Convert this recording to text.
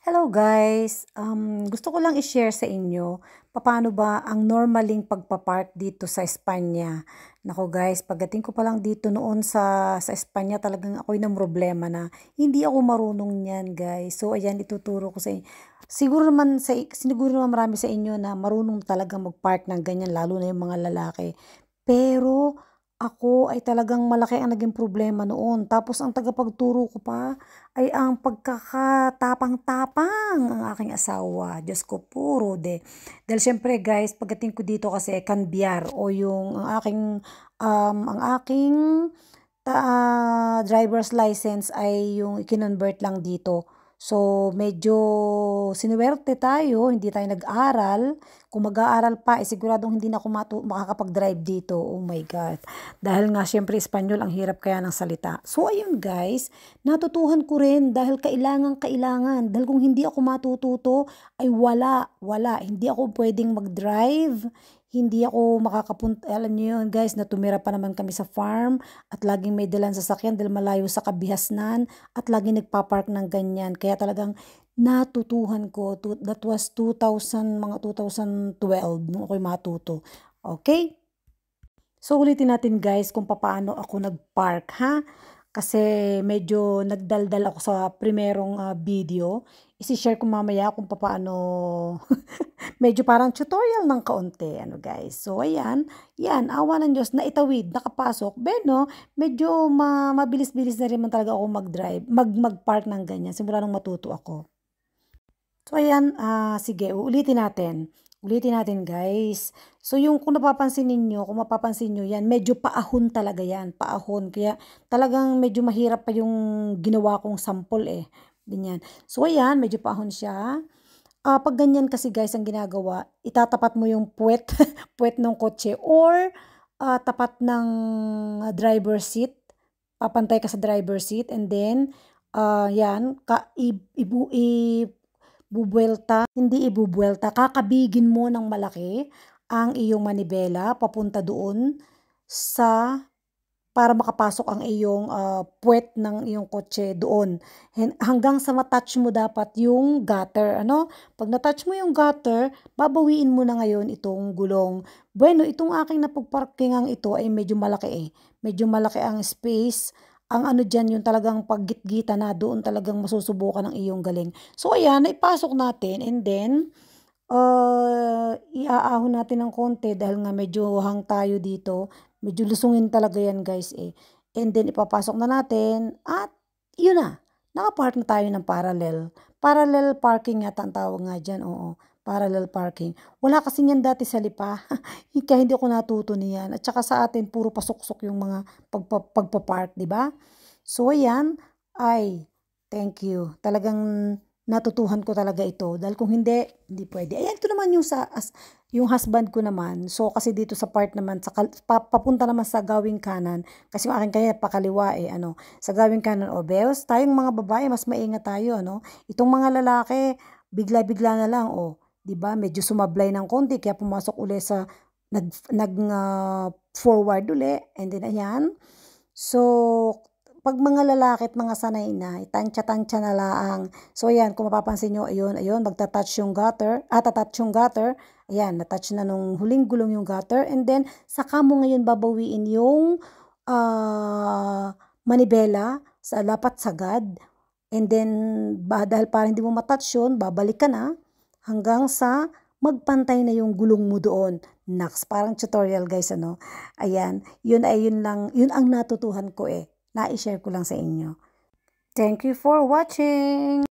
Hello guys, gusto ko lang i-share sa inyo paano ba ang normaling pagpapark dito sa Espanya. Nako guys, pagdating ko pa lang dito noon sa Espanya talagang ako'y ng problema na hindi ako marunong niyan guys. So ayan, ituturo ko sa inyo. Siguro naman marami sa inyo na marunong talaga mag-park ng ganyan lalo na yung mga lalaki. Pero ako ay talagang malaki ang naging problema noon. Tapos ang tagapagturo ko pa ay ang pagkakatapang-tapang ang aking asawa. Diyos ko, puro de. Dahil syempre guys, pagdating ko dito kasi kambyar o yung ang aking driver's license ay yung ikinonvert lang dito. So, medyo sinuwerte tayo, hindi tayo nag-aral. Kung mag-aaral pa, siguradong hindi na ako makakapag-drive dito. Oh my God. Dahil nga, syempre, Espanyol, ang hirap kaya ng salita. So, ayun guys, natutuhan ko rin dahil kailangan. Dahil kung hindi ako matututo, ay wala. Hindi ako pwedeng mag-drive. Hindi ako makakapunta. Alam niyo yun guys, na tumira pa naman kami sa farm at laging may dalang sasakyan dahil malayo sa kabihasnan at laging nagpa-park ng ganyan. Kaya talagang natutuhan ko. That was 2012 nung ako'y matuto. Okay? So ulitin natin guys kung paano ako nag-park ha. Kasi medyo nagdaldal ako sa primerong video. Isi-share ko mamaya kung paano medyo parang tutorial ng kaunti ano guys. So ayan, yan awa ng Diyos na itawid, nakapasok. Beno, medyo mabilis-bilis na rin man talaga ako mag-drive, mag-park ng ganyan simula nung matuto ako. So ayan, sige, uulitin natin. Ulitin natin guys. So yung kung napapansin ninyo, kung mapapansin nyo yan, medyo paahon talaga yan, paahon. Kaya talagang medyo mahirap pa yung ginawa kong sample eh. Ganyan. So ayan, medyo paahon siya. Pag ganyan kasi guys ang ginagawa, itatapat mo yung puwet, puwet ng kotse or tapat ng driver seat. Papantay ka sa driver seat and then yan, hindi ibubuelta, kakabigin mo ng malaki ang iyong manibela papunta doon sa para makapasok ang iyong puwet ng iyong kotse doon. Hanggang sa matouch mo dapat yung gutter. Ano? Pag natouch mo yung gutter, babawiin mo na ngayon itong gulong. Bueno, itong aking napagparkingang ito ay medyo malaki eh. Medyo malaki ang space. Ang ano dyan, yung talagang paggitgita na doon talagang masusubukan ng iyong galing. So ayan, naipasok natin and then iaahon natin ng konti dahil nga medyo hang tayo dito. Medyo lusungin talaga yan guys eh. And then ipapasok na natin at yun na. Nakapark na tayo ng parallel. Parallel parking yata ang tawag nga dyan. Oo, parallel parking. Wala kasi niyan dati sa Lipa. Kaya hindi ako natuto niyan. At saka sa atin puro pasok-sok yung mga pagpapark, di ba? So ayan, ay thank you. Talagang natutuhan ko talaga ito dahil kung hindi pwede. Ayan, ito naman yung husband ko naman. So kasi dito sa part naman papunta naman sa gawing kanan kasi yung akin kaya pakaliwa eh ano, sa gawing kanan o beos. Tayong mga babae mas maingat tayo ano. Itong mga lalaki bigla-bigla na lang 'di ba? Medyo sumablay ng konti kaya pumasok uli sa forward uli and then ayan. So pag mga lalaki at mga sanay na, tansya-tansya na lang. So, ayan, kung mapapansin nyo, ayun, magta-touch yung gutter, tatouch yung gutter. Ayan, na-touch na nung huling gulong yung gutter. And then, saka mo ngayon babawiin yung manibela sa lapat sagad. And then, dahil parang hindi mo matouch yun, babalik ka na hanggang sa magpantay na yung gulong mo doon. Naks, parang tutorial guys, ano. Ayan, yun ang natutuhan ko eh. Na-share ko lang sa inyo. Thank you for watching!